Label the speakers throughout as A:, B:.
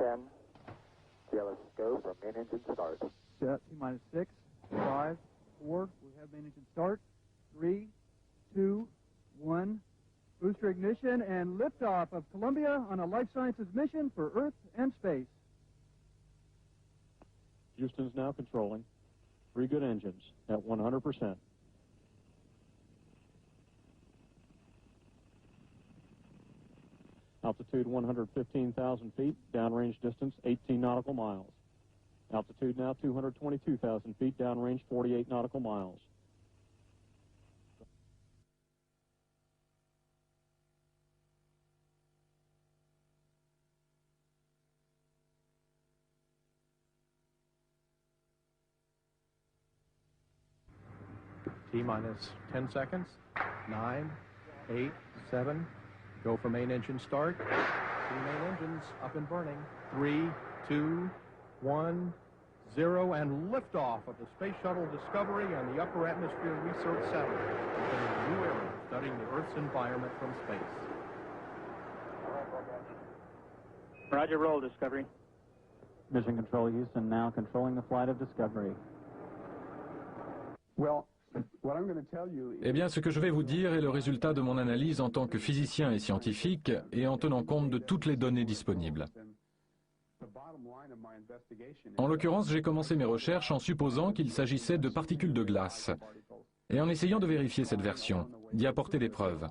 A: 10. GLS go for main engine start.
B: Set T-minus 6, 5, 4. We have main engine start. 3, 2, 1. Booster ignition and liftoff of Columbia on a life sciences mission for Earth and space.
C: Houston's now controlling. 3 good engines at 100%. Altitude 115,000 feet, downrange distance 18 nautical miles. Altitude now 222,000 feet, downrange 48 nautical miles.
D: T-minus 10 seconds. 9, 8, 7. Go for main engine start. See main engines up and burning. 3, 2, 1, 0, and liftoff of the Space Shuttle Discovery and the Upper Atmosphere Research Satellite, beginning a new era studying the Earth's environment from space.
E: Roger, roll, Discovery.
C: Mission Control Houston now controlling the flight of Discovery.
F: Eh bien, ce que je vais vous dire est le résultat de mon analyse en tant que physicien et scientifique et en tenant compte de toutes les données disponibles. En l'occurrence, j'ai commencé mes recherches en supposant qu'il s'agissait de particules de glace et en essayant de vérifier cette version, d'y apporter des preuves.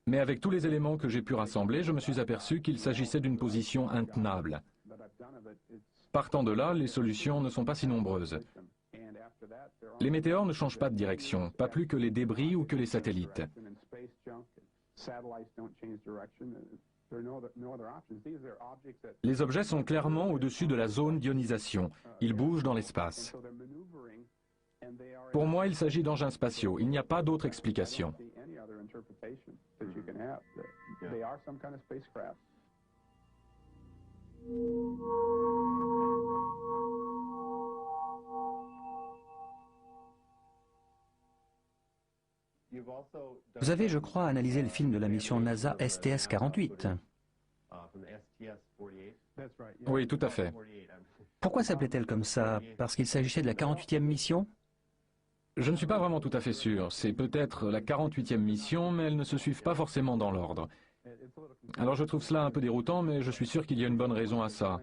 F: Mais avec tous les éléments que j'ai pu rassembler, je me suis aperçu qu'il s'agissait d'une position intenable. Partant de là, les solutions ne sont pas si nombreuses. Les météores ne changent pas de direction, pas plus que les débris ou que les satellites. Les objets sont clairement au-dessus de la zone d'ionisation. Ils bougent dans l'espace. Pour moi, il s'agit d'engins spatiaux. Il n'y a pas d'autre explication.
G: Vous avez, je crois, analysé le film de la mission NASA STS-48.
F: Oui, tout à fait.
G: Pourquoi s'appelait-elle comme ça? Parce qu'il s'agissait de la 48e mission?
F: Je ne suis pas vraiment tout à fait sûr. C'est peut-être la 48e mission, mais elles ne se suivent pas forcément dans l'ordre. Alors je trouve cela un peu déroutant, mais je suis sûr qu'il y a une bonne raison à ça.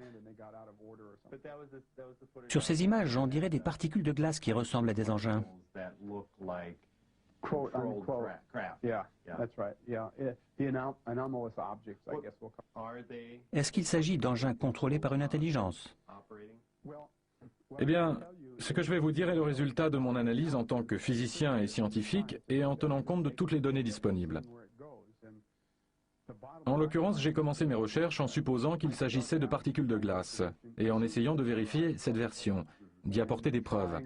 G: Sur ces images, on dirait des particules de glace qui ressemblent à des engins. Est-ce qu'il s'agit d'engins contrôlés par une intelligence?
F: Eh bien, ce que je vais vous dire est le résultat de mon analyse en tant que physicien et scientifique et en tenant compte de toutes les données disponibles. En l'occurrence, j'ai commencé mes recherches en supposant qu'il s'agissait de particules de glace et en essayant de vérifier cette version, d'y apporter des preuves.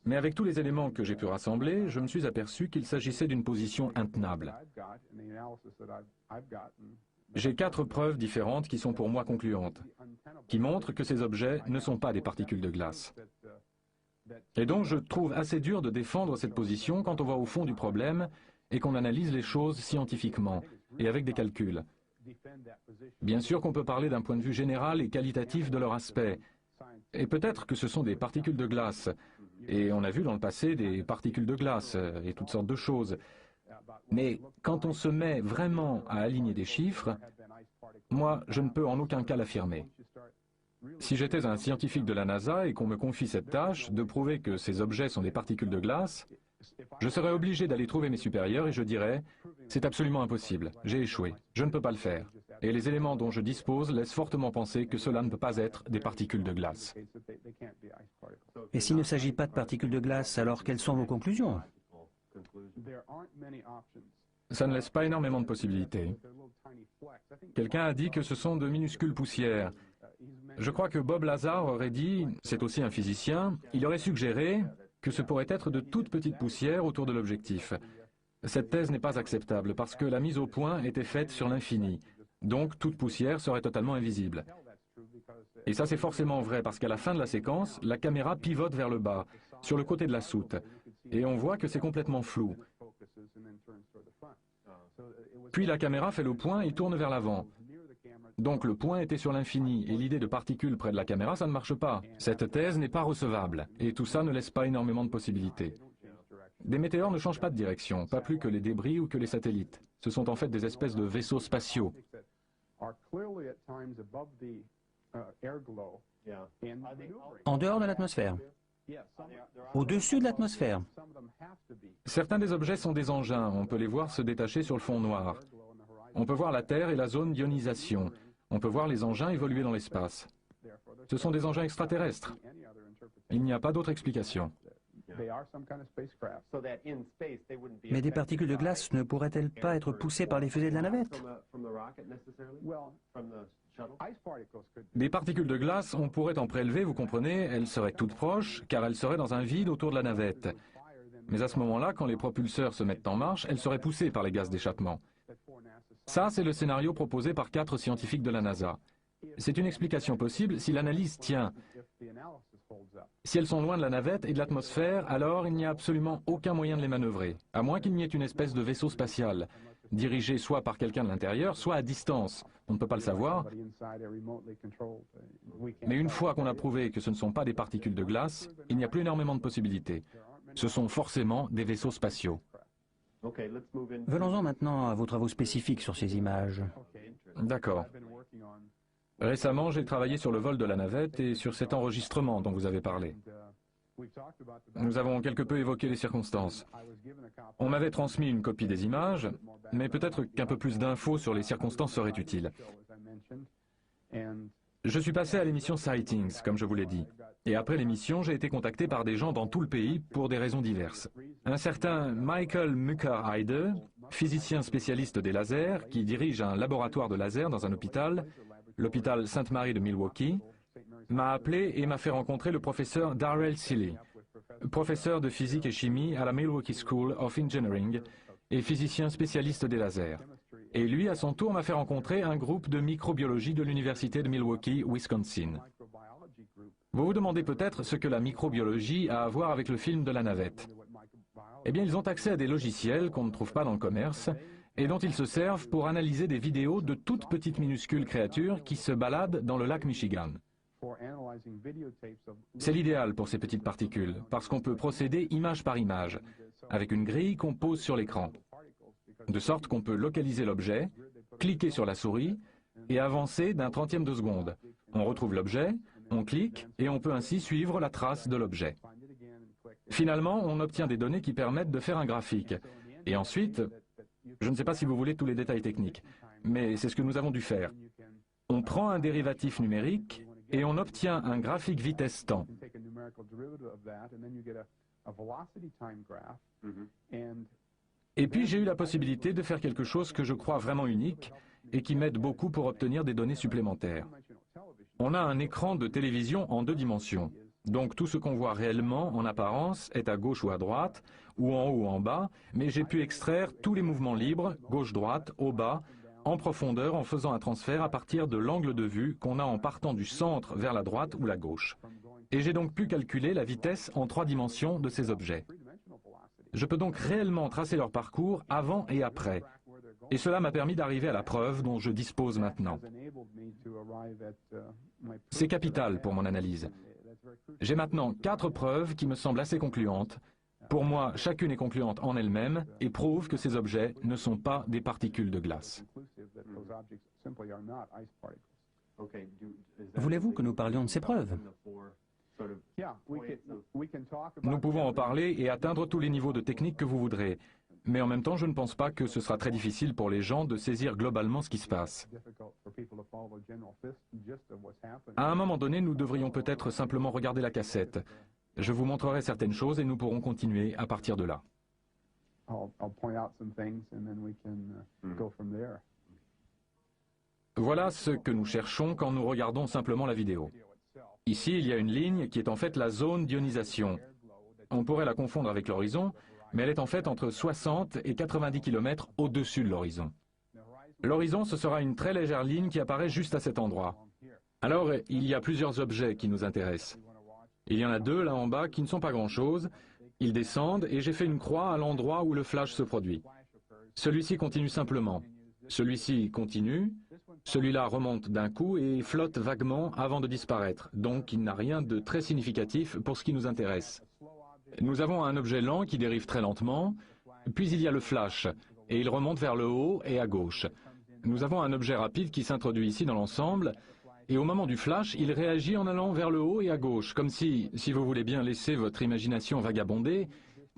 F: Mais avec tous les éléments que j'ai pu rassembler, je me suis aperçu qu'il s'agissait d'une position intenable. J'ai 4 preuves différentes qui sont pour moi concluantes, qui montrent que ces objets ne sont pas des particules de glace. Et donc je trouve assez dur de défendre cette position quand on va au fond du problème et qu'on analyse les choses scientifiquement et avec des calculs. Bien sûr qu'on peut parler d'un point de vue général et qualitatif de leur aspect, et peut-être que ce sont des particules de glace, et on a vu dans le passé des particules de glace et toutes sortes de choses. Mais quand on se met vraiment à aligner des chiffres, moi, je ne peux en aucun cas l'affirmer. Si j'étais un scientifique de la NASA et qu'on me confie cette tâche de prouver que ces objets sont des particules de glace, je serais obligé d'aller trouver mes supérieurs et je dirais « c'est absolument impossible, j'ai échoué, je ne peux pas le faire ». Et les éléments dont je dispose laissent fortement penser que cela ne peut pas être des particules de glace.
G: Et s'il ne s'agit pas de particules de glace, alors quelles sont vos conclusions?
F: Ça ne laisse pas énormément de possibilités. Quelqu'un a dit que ce sont de minuscules poussières. Je crois que Bob Lazar aurait dit, c'est aussi un physicien, il aurait suggéré que ce pourrait être de toutes petites poussières autour de l'objectif. Cette thèse n'est pas acceptable parce que la mise au point était faite sur l'infini. Donc toute poussière serait totalement invisible. Et ça c'est forcément vrai parce qu'à la fin de la séquence, la caméra pivote vers le bas, sur le côté de la soute. Et on voit que c'est complètement flou. Puis la caméra fait le point et tourne vers l'avant. Donc le point était sur l'infini et l'idée de particules près de la caméra, ça ne marche pas. Cette thèse n'est pas recevable et tout ça ne laisse pas énormément de possibilités. Des météores ne changent pas de direction, pas plus que les débris ou que les satellites. Ce sont en fait des espèces de vaisseaux spatiaux.
G: En dehors de l'atmosphère? Au-dessus de l'atmosphère?
F: Certains des objets sont des engins, on peut les voir se détacher sur le fond noir. On peut voir la Terre et la zone d'ionisation. On peut voir les engins évoluer dans l'espace. Ce sont des engins extraterrestres. Il n'y a pas d'autre explication.
G: Mais des particules de glace ne pourraient-elles pas être poussées par les fusées de la navette?
F: Des particules de glace, on pourrait en prélever, vous comprenez, elles seraient toutes proches, car elles seraient dans un vide autour de la navette. Mais à ce moment-là, quand les propulseurs se mettent en marche, elles seraient poussées par les gaz d'échappement. Ça, c'est le scénario proposé par 4 scientifiques de la NASA. C'est une explication possible si l'analyse tient. Si elles sont loin de la navette et de l'atmosphère, alors il n'y a absolument aucun moyen de les manœuvrer, à moins qu'il n'y ait une espèce de vaisseau spatial, dirigé soit par quelqu'un de l'intérieur, soit à distance. On ne peut pas le savoir. Mais une fois qu'on a prouvé que ce ne sont pas des particules de glace, il n'y a plus énormément de possibilités. Ce sont forcément des vaisseaux spatiaux.
G: Venons-en maintenant à vos travaux spécifiques sur ces images.
F: D'accord. Récemment, j'ai travaillé sur le vol de la navette et sur cet enregistrement dont vous avez parlé. Nous avons quelque peu évoqué les circonstances. On m'avait transmis une copie des images, mais peut-être qu'un peu plus d'infos sur les circonstances serait utile. Je suis passé à l'émission Sightings, comme je vous l'ai dit. Et après l'émission, j'ai été contacté par des gens dans tout le pays pour des raisons diverses. Un certain Michael Mucker-Heide, physicien spécialiste des lasers, qui dirige un laboratoire de laser dans un hôpital, l'hôpital Sainte-Marie de Milwaukee, m'a appelé et m'a fait rencontrer le professeur Darrell Seeley, professeur de physique et chimie à la Milwaukee School of Engineering et physicien spécialiste des lasers. Et lui, à son tour, m'a fait rencontrer un groupe de microbiologie de l'université de Milwaukee, Wisconsin. Vous vous demandez peut-être ce que la microbiologie a à voir avec le film de la navette. Eh bien, ils ont accès à des logiciels qu'on ne trouve pas dans le commerce et dont ils se servent pour analyser des vidéos de toutes petites minuscules créatures qui se baladent dans le lac Michigan. C'est l'idéal pour ces petites particules, parce qu'on peut procéder image par image, avec une grille qu'on pose sur l'écran, de sorte qu'on peut localiser l'objet, cliquer sur la souris et avancer d'un trentième de seconde. On retrouve l'objet, on clique et on peut ainsi suivre la trace de l'objet. Finalement, on obtient des données qui permettent de faire un graphique. Et ensuite, je ne sais pas si vous voulez tous les détails techniques, mais c'est ce que nous avons dû faire. On prend un dérivatif numérique et on obtient un graphique vitesse-temps. Et puis j'ai eu la possibilité de faire quelque chose que je crois vraiment unique et qui m'aide beaucoup pour obtenir des données supplémentaires. On a un écran de télévision en 2 dimensions. Donc tout ce qu'on voit réellement en apparence est à gauche ou à droite, ou en haut ou en bas, mais j'ai pu extraire tous les mouvements libres, gauche-droite, au bas, en profondeur en faisant un transfert à partir de l'angle de vue qu'on a en partant du centre vers la droite ou la gauche. Et j'ai donc pu calculer la vitesse en 3 dimensions de ces objets. Je peux donc réellement tracer leur parcours avant et après. Et cela m'a permis d'arriver à la preuve dont je dispose maintenant. C'est capital pour mon analyse. J'ai maintenant 4 preuves qui me semblent assez concluantes. Pour moi, chacune est concluante en elle-même et prouve que ces objets ne sont pas des particules de glace.
G: Voulez-vous que nous parlions de ces preuves?
F: Nous pouvons en parler et atteindre tous les niveaux de technique que vous voudrez. Mais en même temps, je ne pense pas que ce sera très difficile pour les gens de saisir globalement ce qui se passe. À un moment donné, nous devrions peut-être simplement regarder la cassette. Je vous montrerai certaines choses et nous pourrons continuer à partir de là. Voilà ce que nous cherchons quand nous regardons simplement la vidéo. Ici, il y a une ligne qui est en fait la zone d'ionisation. On pourrait la confondre avec l'horizon, mais elle est en fait entre 60 et 90 km au-dessus de l'horizon. L'horizon, ce sera une très légère ligne qui apparaît juste à cet endroit. Alors, il y a plusieurs objets qui nous intéressent. Il y en a 2 là en bas qui ne sont pas grand-chose. Ils descendent et j'ai fait une croix à l'endroit où le flash se produit. Celui-ci continue simplement. Celui-ci continue. Celui-là remonte d'un coup et flotte vaguement avant de disparaître. Donc, il n'a rien de très significatif pour ce qui nous intéresse. Nous avons un objet lent qui dérive très lentement, puis il y a le flash, et il remonte vers le haut et à gauche. Nous avons un objet rapide qui s'introduit ici dans l'ensemble, et au moment du flash, il réagit en allant vers le haut et à gauche, comme si vous voulez bien laisser votre imagination vagabonder,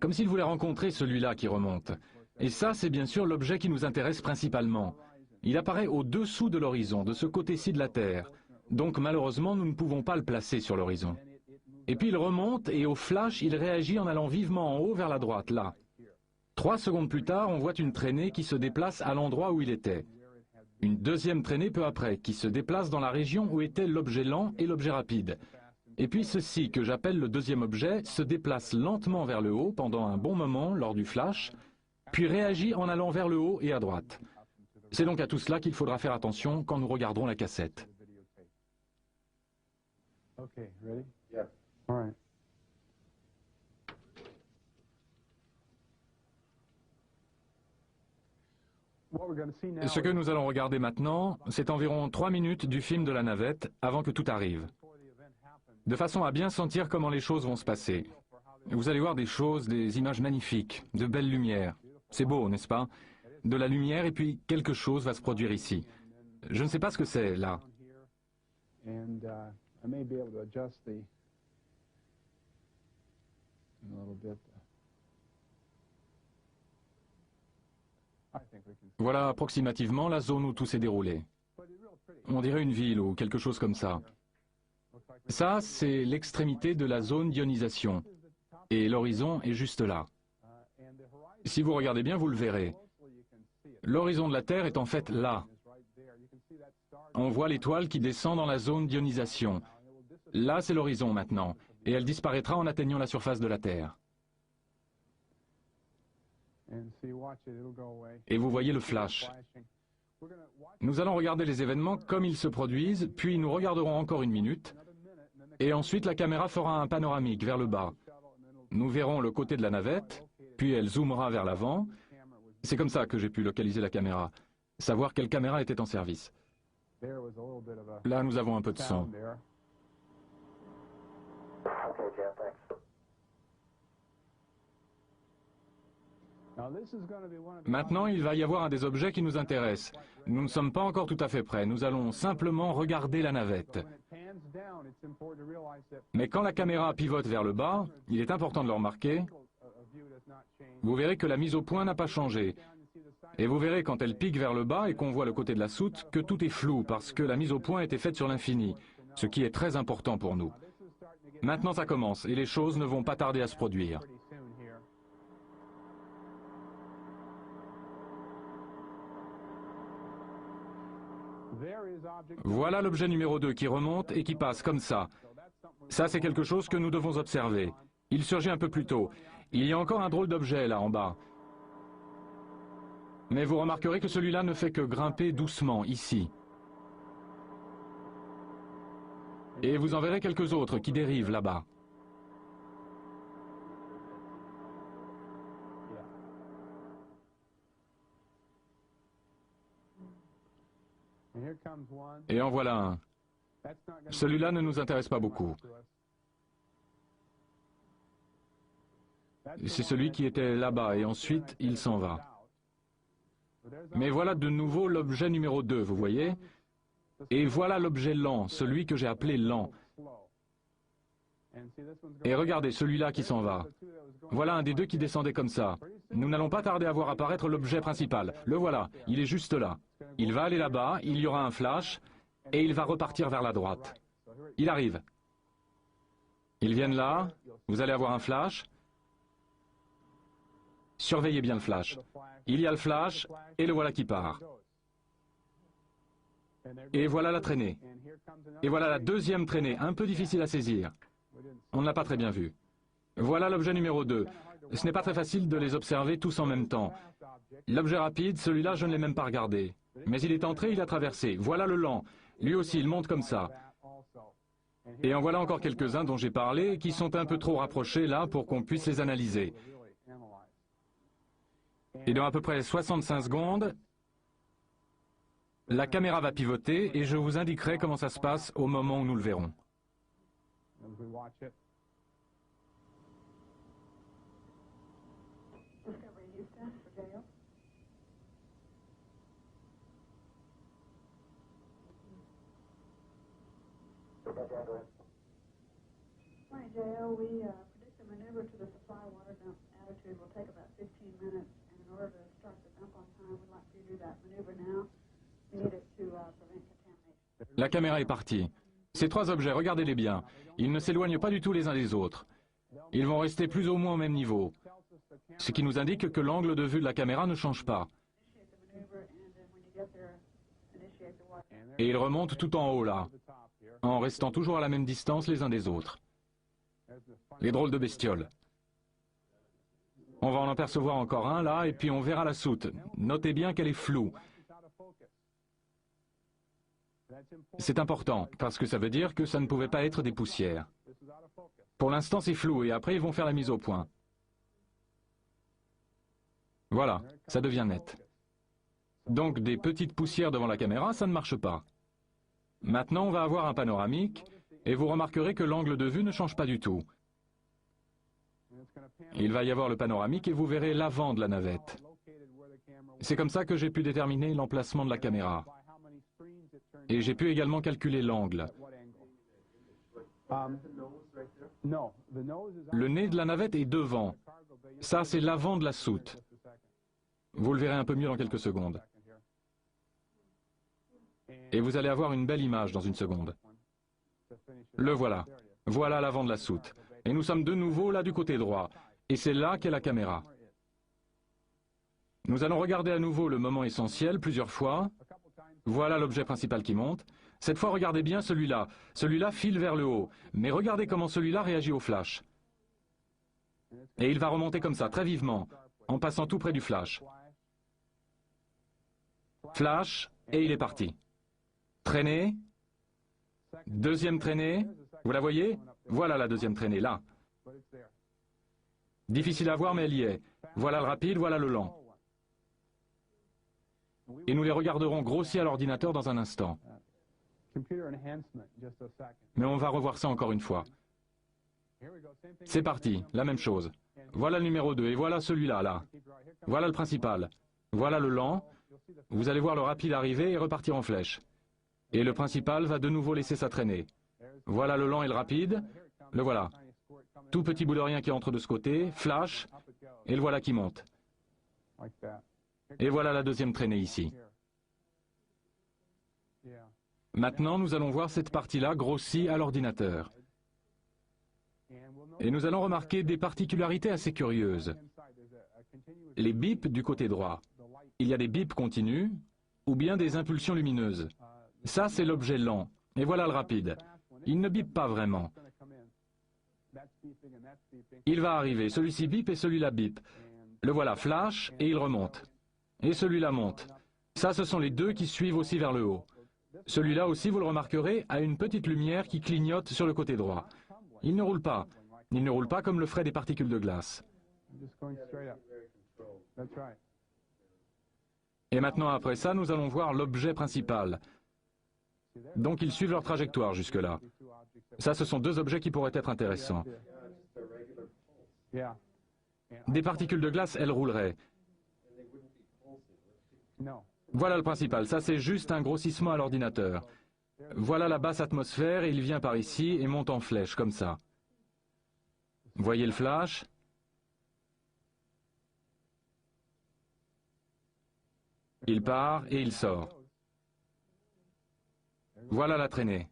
F: comme s'il voulait rencontrer celui-là qui remonte. Et ça, c'est bien sûr l'objet qui nous intéresse principalement. Il apparaît au-dessous de l'horizon, de ce côté-ci de la Terre. Donc malheureusement, nous ne pouvons pas le placer sur l'horizon. Et puis il remonte et au flash, il réagit en allant vivement en haut vers la droite, là. 3 secondes plus tard, on voit une traînée qui se déplace à l'endroit où il était. Une deuxième traînée peu après, qui se déplace dans la région où étaient l'objet lent et l'objet rapide. Et puis ceci, que j'appelle le deuxième objet, se déplace lentement vers le haut pendant un bon moment lors du flash, puis réagit en allant vers le haut et à droite. C'est donc à tout cela qu'il faudra faire attention quand nous regarderons la cassette.
B: Okay, ready? Yeah. All right.
F: Ce que nous allons regarder maintenant, c'est environ 3 minutes du film de la navette avant que tout arrive. De façon à bien sentir comment les choses vont se passer. Vous allez voir des choses, des images magnifiques, de belles lumières. C'est beau, n'est-ce pas? De la lumière et puis quelque chose va se produire ici. Je ne sais pas ce que c'est, là. Voilà approximativement la zone où tout s'est déroulé. On dirait une ville ou quelque chose comme ça. Ça, c'est l'extrémité de la zone d'ionisation. Et l'horizon est juste là. Si vous regardez bien, vous le verrez. L'horizon de la Terre est en fait là. On voit l'étoile qui descend dans la zone d'ionisation. Là, c'est l'horizon maintenant. Et elle disparaîtra en atteignant la surface de la Terre. Et vous voyez le flash. Nous allons regarder les événements comme ils se produisent, puis nous regarderons encore 1 minute, et ensuite la caméra fera un panoramique vers le bas. Nous verrons le côté de la navette, puis elle zoomera vers l'avant. C'est comme ça que j'ai pu localiser la caméra, savoir quelle caméra était en service. Là, nous avons un peu de son. Maintenant, il va y avoir un des objets qui nous intéresse. Nous ne sommes pas encore tout à fait prêts. Nous allons simplement regarder la navette. Mais quand la caméra pivote vers le bas, il est important de le remarquer. Vous verrez que la mise au point n'a pas changé. Et vous verrez quand elle pique vers le bas et qu'on voit le côté de la soute que tout est flou parce que la mise au point a été faite sur l'infini, ce qui est très important pour nous. Maintenant, ça commence et les choses ne vont pas tarder à se produire. Voilà l'objet numéro 2 qui remonte et qui passe comme ça. Ça, c'est quelque chose que nous devons observer. Il surgit un peu plus tôt. Il y a encore un drôle d'objet là en bas. Mais vous remarquerez que celui-là ne fait que grimper doucement, ici. Et vous en verrez quelques autres qui dérivent là-bas. Et en voilà un. Celui-là ne nous intéresse pas beaucoup. C'est celui qui était là-bas et ensuite il s'en va. Mais voilà de nouveau l'objet numéro 2, vous voyez? Et voilà l'objet lent, celui que j'ai appelé lent. Et regardez celui-là qui s'en va. Voilà un des deux qui descendait comme ça. Nous n'allons pas tarder à voir apparaître l'objet principal. Le voilà, il est juste là. Il va aller là-bas, il y aura un flash, et il va repartir vers la droite. Il arrive. Ils viennent là, vous allez avoir un flash. Surveillez bien le flash. Il y a le flash, et le voilà qui part. Et voilà la traînée. Et voilà la deuxième traînée, un peu difficile à saisir. On ne l'a pas très bien vu. Voilà l'objet numéro 2. Ce n'est pas très facile de les observer tous en même temps. L'objet rapide, celui-là, je ne l'ai même pas regardé. Mais il est entré, il a traversé. Voilà le lent. Lui aussi, il monte comme ça. Et en voilà encore quelques-uns dont j'ai parlé, qui sont un peu trop rapprochés là pour qu'on puisse les analyser. Et dans à peu près 65 secondes, la caméra va pivoter et je vous indiquerai comment ça se passe au moment où nous le verrons.
H: Morning, JL. We predict the maneuver to the supply water dump attitude will take about 15 minutes, and in order to start the dump on time, we'd like you to do that maneuver now. We need it to prevent contamination.
F: La caméra est partie. Ces 3 objets, regardez-les bien. Ils ne s'éloignent pas du tout les uns des autres. Ils vont rester plus ou moins au même niveau. Ce qui nous indique que l'angle de vue de la caméra ne change pas. Et ils remontent tout en haut là, en restant toujours à la même distance les uns des autres. Les drôles de bestioles. On va en apercevoir encore un là, et puis on verra la soute. Notez bien qu'elle est floue. C'est important, parce que ça veut dire que ça ne pouvait pas être des poussières. Pour l'instant, c'est flou, et après, ils vont faire la mise au point. Voilà, ça devient net. Donc, des petites poussières devant la caméra, ça ne marche pas. Maintenant, on va avoir un panoramique, et vous remarquerez que l'angle de vue ne change pas du tout. Il va y avoir le panoramique, et vous verrez l'avant de la navette. C'est comme ça que j'ai pu déterminer l'emplacement de la caméra. Et j'ai pu également calculer l'angle. Le nez de la navette est devant. Ça, c'est l'avant de la soute. Vous le verrez un peu mieux dans quelques secondes. Et vous allez avoir une belle image dans une seconde. Le voilà. Voilà l'avant de la soute. Et nous sommes de nouveau là du côté droit. Et c'est là qu'est la caméra. Nous allons regarder à nouveau le moment essentiel plusieurs fois. Voilà l'objet principal qui monte. Cette fois, regardez bien celui-là. Celui-là file vers le haut. Mais regardez comment celui-là réagit au flash. Et il va remonter comme ça, très vivement, en passant tout près du flash. Flash, et il est parti. Traînée. Deuxième traînée. Vous la voyez? Voilà la deuxième traînée, là. Difficile à voir, mais elle y est. Voilà le rapide, voilà le lent. Et nous les regarderons grossir à l'ordinateur dans un instant. Mais on va revoir ça encore une fois. C'est parti, la même chose. Voilà le numéro 2, et voilà celui-là, là. Voilà le principal. Voilà le lent. Vous allez voir le rapide arriver et repartir en flèche. Et le principal va de nouveau laisser sa traînée. Voilà le lent et le rapide. Le voilà. Tout petit bout de rien qui entre de ce côté, flash, et le voilà qui monte. Et voilà la deuxième traînée ici. Maintenant, nous allons voir cette partie-là grossie à l'ordinateur. Et nous allons remarquer des particularités assez curieuses. Les bips du côté droit. Il y a des bips continus, ou bien des impulsions lumineuses. Ça, c'est l'objet lent. Et voilà le rapide. Il ne bip pas vraiment. Il va arriver, celui-ci bip et celui-là bip. Le voilà flash et il remonte. Et celui-là monte. Ça, ce sont les deux qui suivent aussi vers le haut. Celui-là aussi, vous le remarquerez, a une petite lumière qui clignote sur le côté droit. Il ne roule pas. Il ne roule pas comme le feraient des particules de glace. Et maintenant, après ça, nous allons voir l'objet principal. Donc, ils suivent leur trajectoire jusque-là. Ça, ce sont deux objets qui pourraient être intéressants. Des particules de glace, elles rouleraient. Voilà le principal. Ça, c'est juste un grossissement à l'ordinateur. Voilà la basse atmosphère, et il vient par ici et monte en flèche, comme ça. Voyez le flash? Il part et il sort. Voilà la traînée.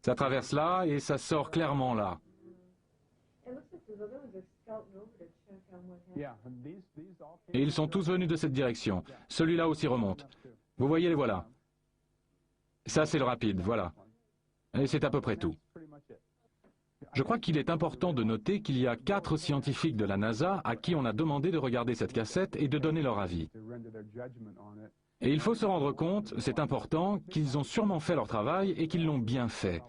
F: Ça traverse là et ça sort clairement là. Et ils sont tous venus de cette direction. Celui-là aussi remonte. Vous voyez les voilà. Ça c'est le rapide, voilà. Et c'est à peu près tout. Je crois qu'il est important de noter qu'il y a 4 scientifiques de la NASA à qui on a demandé de regarder cette cassette et de donner leur avis. Et il faut se rendre compte, c'est important, qu'ils ont sûrement fait leur travail et qu'ils l'ont bien fait.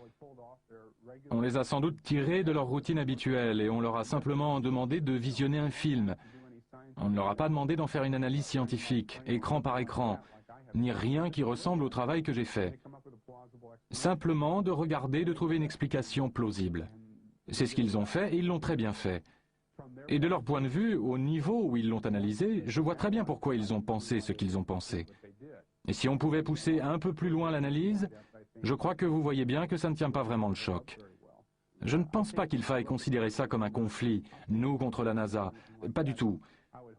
F: On les a sans doute tirés de leur routine habituelle et on leur a simplement demandé de visionner un film. On ne leur a pas demandé d'en faire une analyse scientifique, écran par écran, ni rien qui ressemble au travail que j'ai fait. Simplement de regarder, de trouver une explication plausible. C'est ce qu'ils ont fait et ils l'ont très bien fait. Et de leur point de vue, au niveau où ils l'ont analysé, je vois très bien pourquoi ils ont pensé ce qu'ils ont pensé. Et si on pouvait pousser un peu plus loin l'analyse, je crois que vous voyez bien que ça ne tient pas vraiment le choc. Je ne pense pas qu'il faille considérer ça comme un conflit, nous contre la NASA. Pas du tout.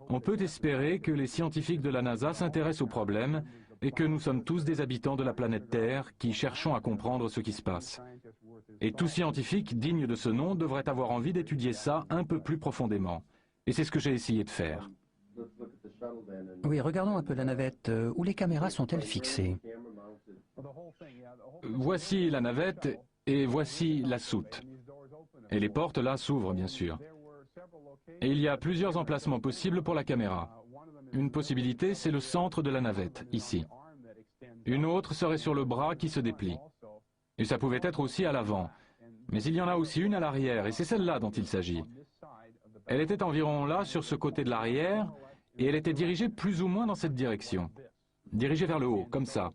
F: On peut espérer que les scientifiques de la NASA s'intéressent au problème et que nous sommes tous des habitants de la planète Terre qui cherchons à comprendre ce qui se passe. Et tout scientifique digne de ce nom devrait avoir envie d'étudier ça un peu plus profondément. Et c'est ce que j'ai essayé de faire.
G: Oui, regardons un peu la navette. Où les caméras sont-elles fixées?
F: Voici la navette et voici la soute. Et les portes là s'ouvrent bien sûr. Et il y a plusieurs emplacements possibles pour la caméra. Une possibilité, c'est le centre de la navette, ici. Une autre serait sur le bras qui se déplie. Et ça pouvait être aussi à l'avant. Mais il y en a aussi une à l'arrière, et c'est celle-là dont il s'agit. Elle était environ là, sur ce côté de l'arrière, et elle était dirigée plus ou moins dans cette direction. Dirigée vers le haut, comme ça.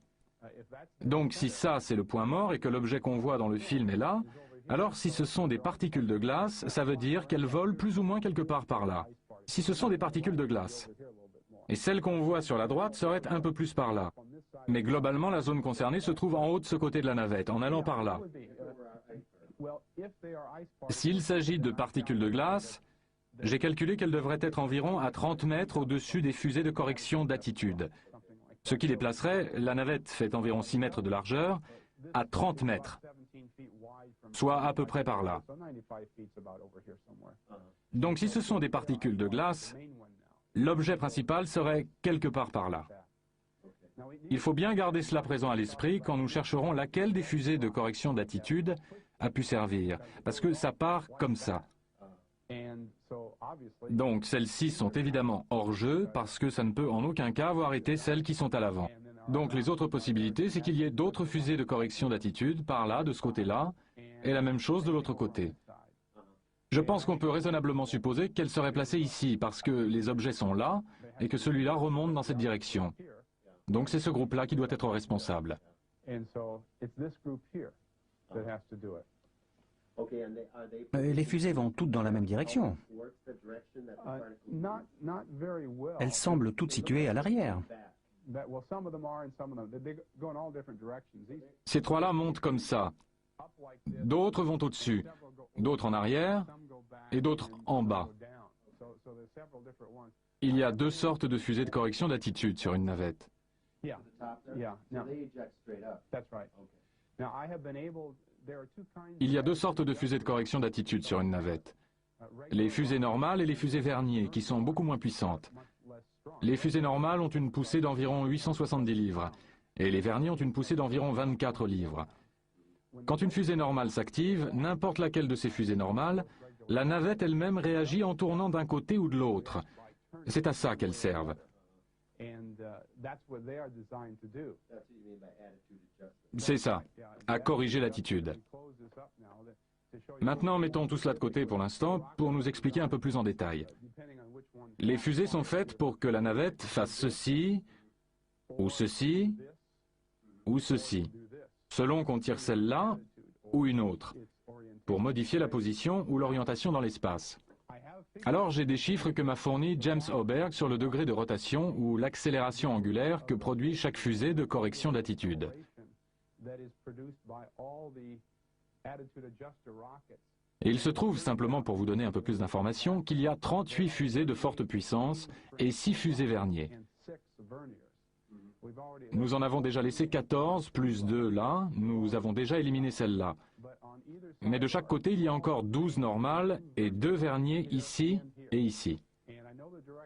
F: Donc si ça c'est le point mort et que l'objet qu'on voit dans le film est là, alors si ce sont des particules de glace, ça veut dire qu'elles volent plus ou moins quelque part par là. Si ce sont des particules de glace. Et celle qu'on voit sur la droite serait un peu plus par là. Mais globalement, la zone concernée se trouve en haut de ce côté de la navette, en allant par là. S'il s'agit de particules de glace, j'ai calculé qu'elles devraient être environ à 30 mètres au-dessus des fusées de correction d'attitude. Ce qui les placerait, la navette fait environ 6 mètres de largeur, à 30 mètres, soit à peu près par là. Donc si ce sont des particules de glace, l'objet principal serait quelque part par là. Il faut bien garder cela présent à l'esprit quand nous chercherons laquelle des fusées de correction d'attitude a pu servir, parce que ça part comme ça. Donc celles-ci sont évidemment hors jeu parce que ça ne peut en aucun cas avoir été celles qui sont à l'avant. Donc les autres possibilités, c'est qu'il y ait d'autres fusées de correction d'attitude par là, de ce côté-là, et la même chose de l'autre côté. Je pense qu'on peut raisonnablement supposer qu'elles seraient placées ici parce que les objets sont là et que celui-là remonte dans cette direction. Donc c'est ce groupe-là qui doit être responsable.
G: Les fusées vont toutes dans la même direction. Elles semblent toutes situées à l'arrière.
F: Ces trois-là montent comme ça. D'autres vont au-dessus, d'autres en arrière et d'autres en bas. Il y a deux sortes de fusées de correction d'attitude sur une navette. Il y a deux sortes de fusées de correction d'attitude sur une navette. Les fusées normales et les fusées Vernier, qui sont beaucoup moins puissantes. Les fusées normales ont une poussée d'environ 870 livres, et les Vernier ont une poussée d'environ 24 livres. Quand une fusée normale s'active, n'importe laquelle de ces fusées normales, la navette elle-même réagit en tournant d'un côté ou de l'autre. C'est à ça qu'elles servent. C'est ça, à corriger l'attitude. Maintenant, mettons tout cela de côté pour l'instant pour nous expliquer un peu plus en détail. Les fusées sont faites pour que la navette fasse ceci, ou ceci, ou ceci, selon qu'on tire celle-là ou une autre, pour modifier la position ou l'orientation dans l'espace. Alors j'ai des chiffres que m'a fourni James Oberg sur le degré de rotation ou l'accélération angulaire que produit chaque fusée de correction d'attitude. Et il se trouve, simplement pour vous donner un peu plus d'informations, qu'il y a 38 fusées de forte puissance et 6 fusées Vernier. Nous en avons déjà laissé 14, plus 2 là, nous avons déjà éliminé celle-là. Mais de chaque côté, il y a encore 12 normales et 2 Vernier ici et ici.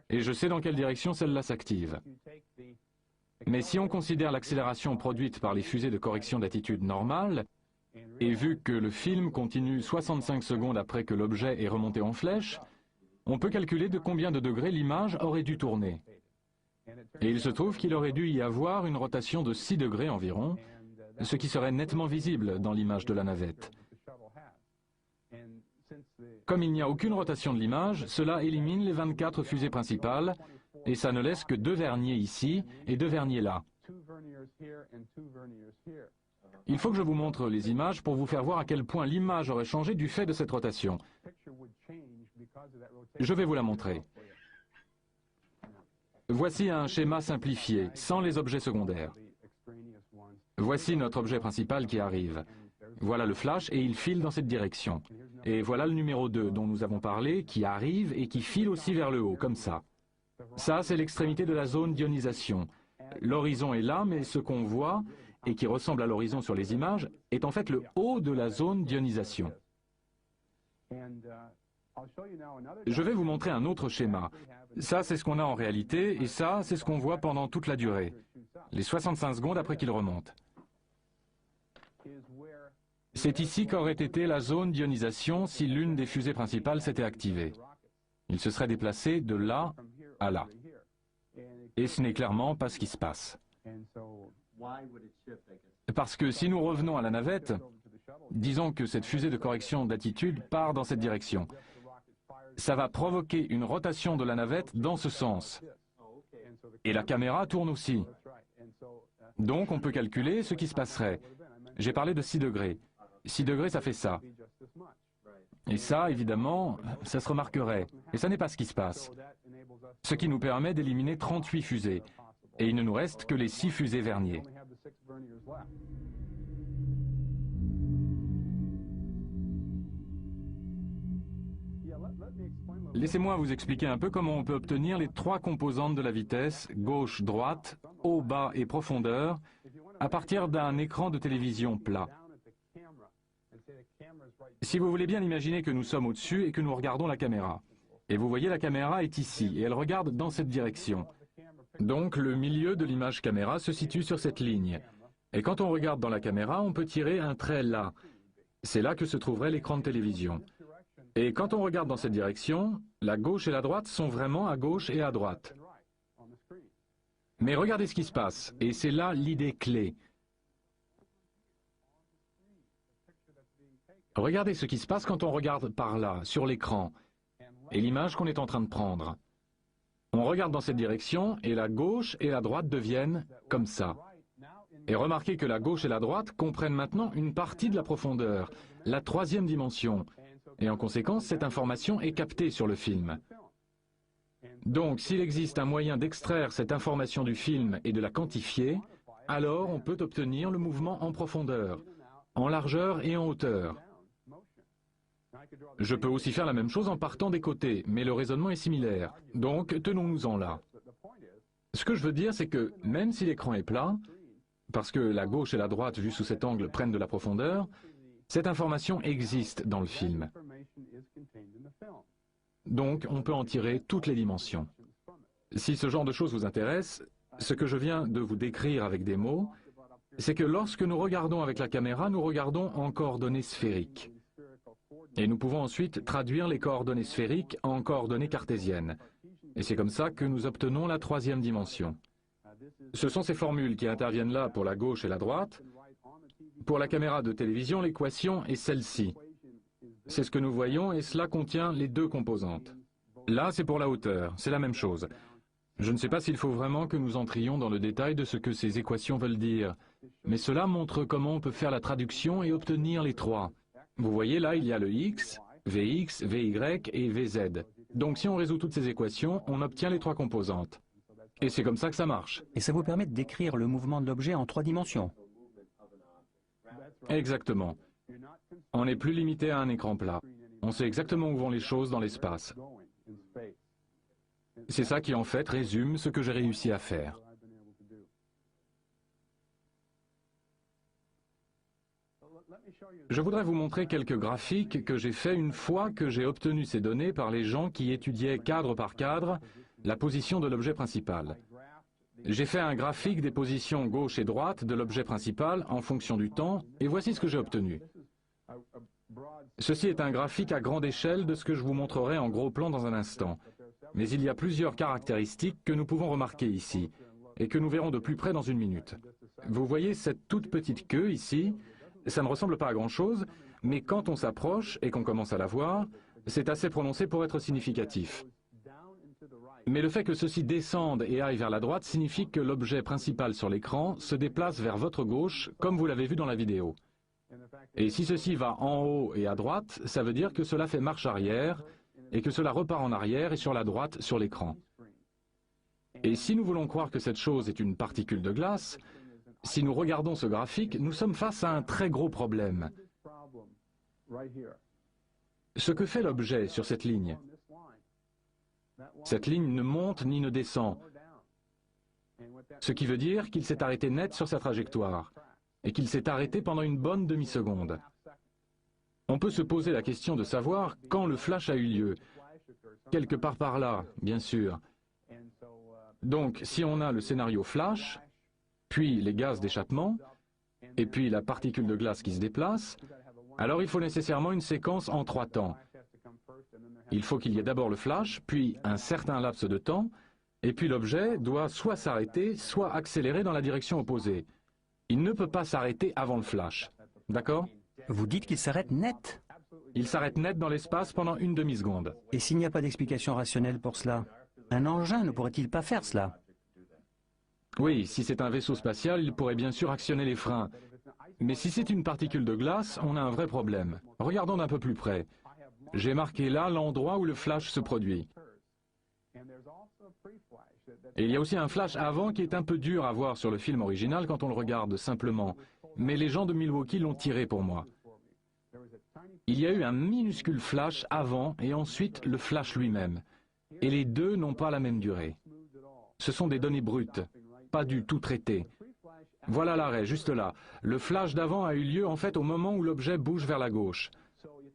F: Et je sais dans quelle direction celle-là s'active. Mais si on considère l'accélération produite par les fusées de correction d'attitude normale, et vu que le film continue 65 secondes après que l'objet est remonté en flèche, on peut calculer de combien de degrés l'image aurait dû tourner. Et il se trouve qu'il aurait dû y avoir une rotation de 6 degrés environ, ce qui serait nettement visible dans l'image de la navette. Comme il n'y a aucune rotation de l'image, cela élimine les 24 fusées principales, et ça ne laisse que 2 Vernier ici et 2 Vernier là. Il faut que je vous montre les images pour vous faire voir à quel point l'image aurait changé du fait de cette rotation. Je vais vous la montrer. Voici un schéma simplifié, sans les objets secondaires. Voici notre objet principal qui arrive. Voilà le flash et il file dans cette direction. Et voilà le numéro 2 dont nous avons parlé, qui arrive et qui file aussi vers le haut, comme ça. Ça, c'est l'extrémité de la zone d'ionisation. L'horizon est là, mais ce qu'on voit, et qui ressemble à l'horizon sur les images, est en fait le haut de la zone d'ionisation. Je vais vous montrer un autre schéma. Ça, c'est ce qu'on a en réalité, et ça, c'est ce qu'on voit pendant toute la durée, les 65 secondes après qu'il remonte. C'est ici qu'aurait été la zone d'ionisation si l'une des fusées principales s'était activée. Il se serait déplacé de là à là. Et ce n'est clairement pas ce qui se passe. Parce que si nous revenons à la navette, disons que cette fusée de correction d'attitude part dans cette direction. Ça va provoquer une rotation de la navette dans ce sens. Et la caméra tourne aussi. Donc on peut calculer ce qui se passerait. J'ai parlé de 6 degrés. 6 degrés, ça fait ça. Et ça, évidemment, ça se remarquerait. Et ça n'est pas ce qui se passe. Ce qui nous permet d'éliminer 38 fusées. Et il ne nous reste que les 6 fusées Vernier. Laissez-moi vous expliquer un peu comment on peut obtenir les 3 composantes de la vitesse, gauche, droite, haut, bas et profondeur, à partir d'un écran de télévision plat. Si vous voulez bien imaginer que nous sommes au-dessus et que nous regardons la caméra. Et vous voyez, la caméra est ici, et elle regarde dans cette direction. Donc le milieu de l'image caméra se situe sur cette ligne. Et quand on regarde dans la caméra, on peut tirer un trait là. C'est là que se trouverait l'écran de télévision. Et quand on regarde dans cette direction, la gauche et la droite sont vraiment à gauche et à droite. Mais regardez ce qui se passe, et c'est là l'idée clé. Regardez ce qui se passe quand on regarde par là, sur l'écran, et l'image qu'on est en train de prendre. On regarde dans cette direction, et la gauche et la droite deviennent comme ça. Et remarquez que la gauche et la droite comprennent maintenant une partie de la profondeur, la 3e dimension. Et en conséquence, cette information est captée sur le film. Donc, s'il existe un moyen d'extraire cette information du film et de la quantifier, alors on peut obtenir le mouvement en profondeur, en largeur et en hauteur. Je peux aussi faire la même chose en partant des côtés, mais le raisonnement est similaire. Donc, tenons-nous-en là. Ce que je veux dire, c'est que même si l'écran est plat, parce que la gauche et la droite, vues sous cet angle, prennent de la profondeur, cette information existe dans le film. Donc, on peut en tirer toutes les dimensions. Si ce genre de choses vous intéresse, ce que je viens de vous décrire avec des mots, c'est que lorsque nous regardons avec la caméra, nous regardons en coordonnées sphériques. Et nous pouvons ensuite traduire les coordonnées sphériques en coordonnées cartésiennes. Et c'est comme ça que nous obtenons la 3e dimension. Ce sont ces formules qui interviennent là pour la gauche et la droite. Pour la caméra de télévision, l'équation est celle-ci. C'est ce que nous voyons et cela contient les 2 composantes. Là, c'est pour la hauteur, c'est la même chose. Je ne sais pas s'il faut vraiment que nous entrions dans le détail de ce que ces équations veulent dire, mais cela montre comment on peut faire la traduction et obtenir les 3. Vous voyez, là, il y a le X, Vx, Vy et Vz. Donc si on résout toutes ces équations, on obtient les 3 composantes. Et c'est comme ça que ça marche.
G: Et ça vous permet de décrire le mouvement de l'objet en 3 dimensions.
F: Exactement. On n'est plus limité à un écran plat. On sait exactement où vont les choses dans l'espace. C'est ça qui en fait résume ce que j'ai réussi à faire. Je voudrais vous montrer quelques graphiques que j'ai faits une fois que j'ai obtenu ces données par les gens qui étudiaient cadre par cadre la position de l'objet principal. J'ai fait un graphique des positions gauche et droite de l'objet principal en fonction du temps, et voici ce que j'ai obtenu. Ceci est un graphique à grande échelle de ce que je vous montrerai en gros plan dans un instant. Mais il y a plusieurs caractéristiques que nous pouvons remarquer ici, et que nous verrons de plus près dans une minute. Vous voyez cette toute petite queue ici, ça ne ressemble pas à grand-chose, mais quand on s'approche et qu'on commence à la voir, c'est assez prononcé pour être significatif. Mais le fait que ceci descende et aille vers la droite signifie que l'objet principal sur l'écran se déplace vers votre gauche, comme vous l'avez vu dans la vidéo. Et si ceci va en haut et à droite, ça veut dire que cela fait marche arrière, et que cela repart en arrière et sur la droite sur l'écran. Et si nous voulons croire que cette chose est une particule de glace, si nous regardons ce graphique, nous sommes face à un très gros problème. Ce que fait l'objet sur cette ligne ne monte ni ne descend, ce qui veut dire qu'il s'est arrêté net sur sa trajectoire, et qu'il s'est arrêté pendant une bonne demi-seconde. On peut se poser la question de savoir quand le flash a eu lieu. Quelque part par là, bien sûr. Donc, si on a le scénario flash, puis les gaz d'échappement, et puis la particule de glace qui se déplace, alors il faut nécessairement une séquence en 3 temps. Il faut qu'il y ait d'abord le flash, puis un certain laps de temps, et puis l'objet doit soit s'arrêter, soit accélérer dans la direction opposée. Il ne peut pas s'arrêter avant le flash. D'accord?
G: Vous dites qu'il s'arrête net.
F: Il s'arrête net dans l'espace pendant une demi-seconde.
G: Et s'il n'y a pas d'explication rationnelle pour cela, un engin ne pourrait-il pas faire cela?
F: Oui, si c'est un vaisseau spatial, il pourrait bien sûr actionner les freins. Mais si c'est une particule de glace, on a un vrai problème. Regardons d'un peu plus près. J'ai marqué là l'endroit où le flash se produit. Et il y a aussi un flash avant qui est un peu dur à voir sur le film original quand on le regarde simplement. Mais les gens de Milwaukee l'ont tiré pour moi. Il y a eu un minuscule flash avant et ensuite le flash lui-même. Et les deux n'ont pas la même durée. Ce sont des données brutes, pas du tout traitées. Voilà l'arrêt, juste là. Le flash d'avant a eu lieu en fait au moment où l'objet bouge vers la gauche.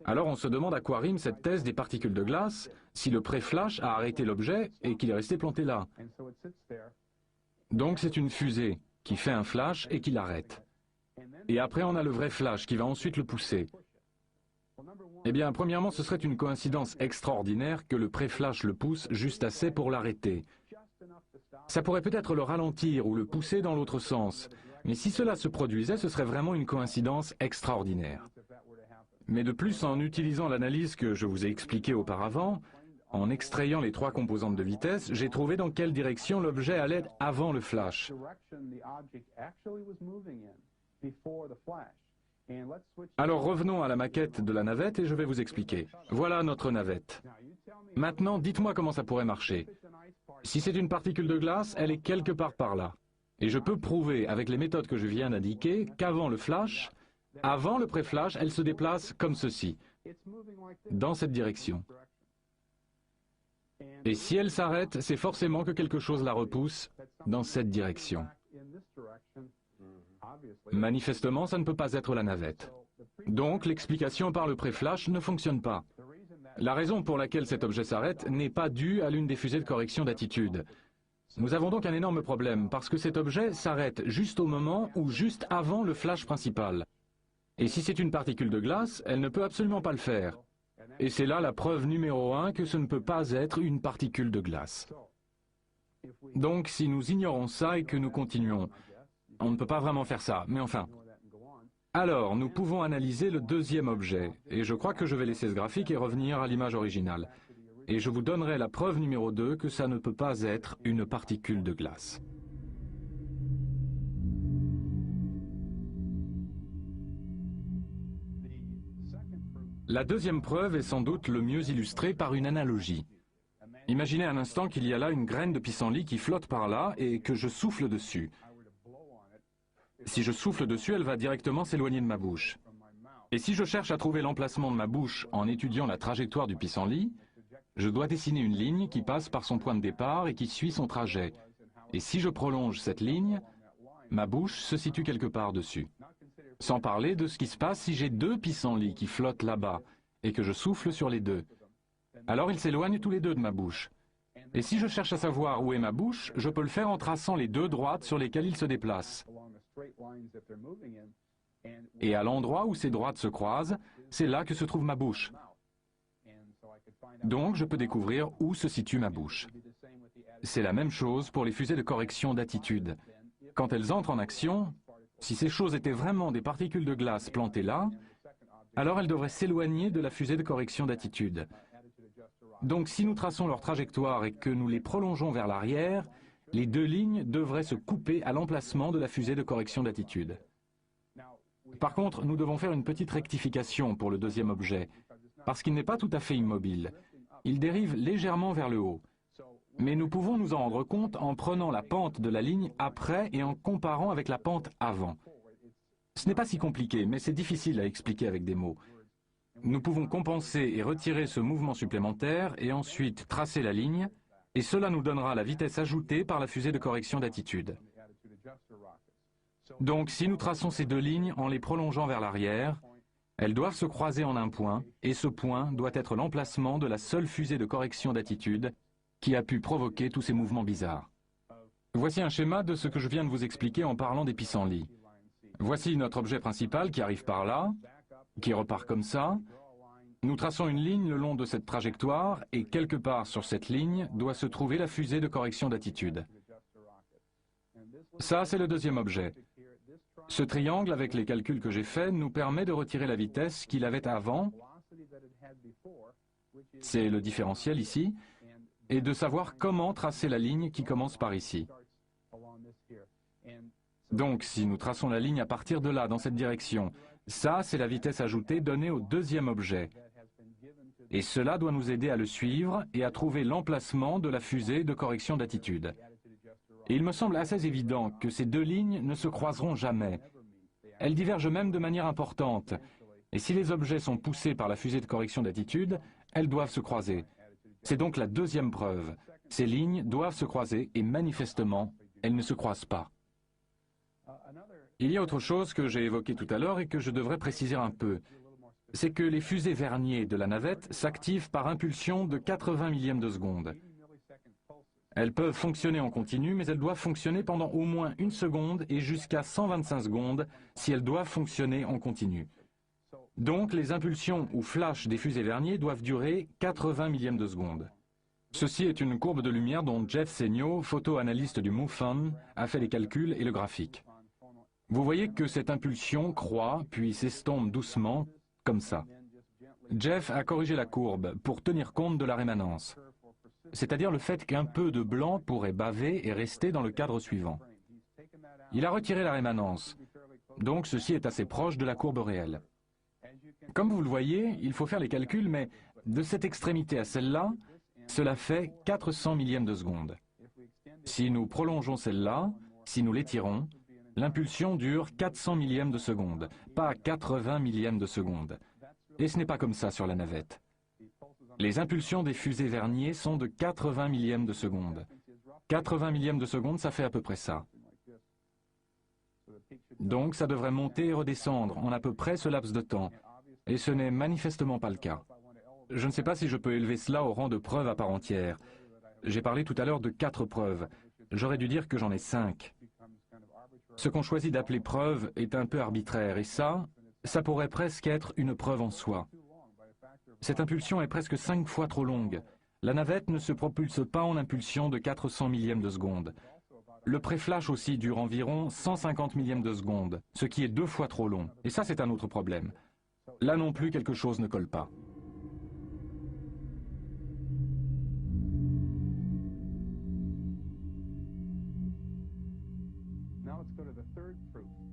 F: Alors on se demande à quoi rime cette thèse des particules de glace si le pré-flash a arrêté l'objet et qu'il est resté planté là. Donc c'est une fusée qui fait un flash et qui l'arrête. Et après on a le vrai flash qui va ensuite le pousser. Eh bien, premièrement, ce serait une coïncidence extraordinaire que le pré-flash le pousse juste assez pour l'arrêter. Ça pourrait peut-être le ralentir ou le pousser dans l'autre sens. Mais si cela se produisait, ce serait vraiment une coïncidence extraordinaire. Mais de plus, en utilisant l'analyse que je vous ai expliquée auparavant, en extrayant les 3 composantes de vitesse, j'ai trouvé dans quelle direction l'objet allait avant le flash. Alors revenons à la maquette de la navette et je vais vous expliquer. Voilà notre navette. Maintenant, dites-moi comment ça pourrait marcher. Si c'est une particule de glace, elle est quelque part par là. Et je peux prouver, avec les méthodes que je viens d'indiquer, qu'avant le flash, avant le pré-flash, elle se déplace comme ceci, dans cette direction. Et si elle s'arrête, c'est forcément que quelque chose la repousse dans cette direction. Manifestement, ça ne peut pas être la navette. Donc, l'explication par le pré-flash ne fonctionne pas. La raison pour laquelle cet objet s'arrête n'est pas due à l'une des fusées de correction d'attitude. Nous avons donc un énorme problème, parce que cet objet s'arrête juste au moment ou juste avant le flash principal. Et si c'est une particule de glace, elle ne peut absolument pas le faire. Et c'est là la preuve numéro 1 que ce ne peut pas être une particule de glace. Donc, si nous ignorons ça et que nous continuons, on ne peut pas vraiment faire ça, mais enfin. Alors, nous pouvons analyser le deuxième objet, et je crois que je vais laisser ce graphique et revenir à l'image originale. Et je vous donnerai la preuve numéro 2 que ça ne peut pas être une particule de glace. La deuxième preuve est sans doute le mieux illustrée par une analogie. Imaginez un instant qu'il y a là une graine de pissenlit qui flotte par là et que je souffle dessus. Si je souffle dessus, elle va directement s'éloigner de ma bouche. Et si je cherche à trouver l'emplacement de ma bouche en étudiant la trajectoire du pissenlit, je dois dessiner une ligne qui passe par son point de départ et qui suit son trajet. Et si je prolonge cette ligne, ma bouche se situe quelque part dessus. Sans parler de ce qui se passe si j'ai 2 pissenlits qui flottent là-bas et que je souffle sur les 2. Alors ils s'éloignent tous les 2 de ma bouche. Et si je cherche à savoir où est ma bouche, je peux le faire en traçant les 2 droites sur lesquelles ils se déplacent. Et à l'endroit où ces droites se croisent, c'est là que se trouve ma bouche. Donc je peux découvrir où se situe ma bouche. C'est la même chose pour les fusées de correction d'attitude. Quand elles entrent en action, si ces choses étaient vraiment des particules de glace plantées là, alors elles devraient s'éloigner de la fusée de correction d'attitude. Donc si nous traçons leur trajectoire et que nous les prolongeons vers l'arrière, les 2 lignes devraient se couper à l'emplacement de la fusée de correction d'attitude. Par contre, nous devons faire une petite rectification pour le deuxième objet, parce qu'il n'est pas tout à fait immobile. Il dérive légèrement vers le haut. Mais nous pouvons nous en rendre compte en prenant la pente de la ligne après et en comparant avec la pente avant. Ce n'est pas si compliqué, mais c'est difficile à expliquer avec des mots. Nous pouvons compenser et retirer ce mouvement supplémentaire et ensuite tracer la ligne, et cela nous donnera la vitesse ajoutée par la fusée de correction d'attitude. Donc si nous traçons ces 2 lignes en les prolongeant vers l'arrière, Elles doivent se croiser en un point, et ce point doit être l'emplacement de la seule fusée de correction d'attitude qui a pu provoquer tous ces mouvements bizarres. Voici un schéma de ce que je viens de vous expliquer en parlant des pissenlits. Voici notre objet principal qui arrive par là, qui repart comme ça. Nous traçons une ligne le long de cette trajectoire, et quelque part sur cette ligne doit se trouver la fusée de correction d'attitude. Ça, c'est le deuxième objet. Ce triangle, avec les calculs que j'ai faits, nous permet de retirer la vitesse qu'il avait avant, c'est le différentiel ici, et de savoir comment tracer la ligne qui commence par ici. Donc, si nous traçons la ligne à partir de là, dans cette direction, ça, c'est la vitesse ajoutée donnée au deuxième objet. Et cela doit nous aider à le suivre et à trouver l'emplacement de la fusée de correction d'attitude. Et il me semble assez évident que ces deux lignes ne se croiseront jamais. Elles divergent même de manière importante. Et si les objets sont poussés par la fusée de correction d'attitude, elles doivent se croiser. C'est donc la deuxième preuve. Ces lignes doivent se croiser et manifestement, elles ne se croisent pas. Il y a autre chose que j'ai évoqué tout à l'heure et que je devrais préciser un peu. C'est que les fusées verniers de la navette s'activent par impulsion de 80 millièmes de seconde. Elles peuvent fonctionner en continu, mais elles doivent fonctionner pendant au moins 1 seconde et jusqu'à 125 secondes si elles doivent fonctionner en continu. Donc les impulsions ou flashs des fusées verniers doivent durer 80 millièmes de seconde. Ceci est une courbe de lumière dont Jeff Seigno, photo-analyste du MUFON, a fait les calculs et le graphique. Vous voyez que cette impulsion croît puis s'estompe doucement, comme ça. Jeff a corrigé la courbe pour tenir compte de la rémanence, c'est-à-dire le fait qu'un peu de blanc pourrait baver et rester dans le cadre suivant. Il a retiré la rémanence, donc ceci est assez proche de la courbe réelle. Comme vous le voyez, il faut faire les calculs, mais de cette extrémité à celle-là, cela fait 400 millièmes de seconde. Si nous prolongeons celle-là, si nous l'étirons, l'impulsion dure 400 millièmes de seconde, pas 80 millièmes de seconde. Et ce n'est pas comme ça sur la navette. Les impulsions des fusées verniers sont de 80 millièmes de seconde. 80 millièmes de seconde, ça fait à peu près ça. Donc ça devrait monter et redescendre en à peu près ce laps de temps. Et ce n'est manifestement pas le cas. Je ne sais pas si je peux élever cela au rang de preuve à part entière. J'ai parlé tout à l'heure de 4 preuves. J'aurais dû dire que j'en ai 5. Ce qu'on choisit d'appeler preuve est un peu arbitraire, et ça pourrait presque être une preuve en soi. Cette impulsion est presque 5 fois trop longue. La navette ne se propulse pas en impulsion de 400 millièmes de seconde. Le pré-flash aussi dure environ 150 millièmes de seconde, ce qui est 2 fois trop long. Et ça, c'est un autre problème. Là non plus, quelque chose ne colle pas.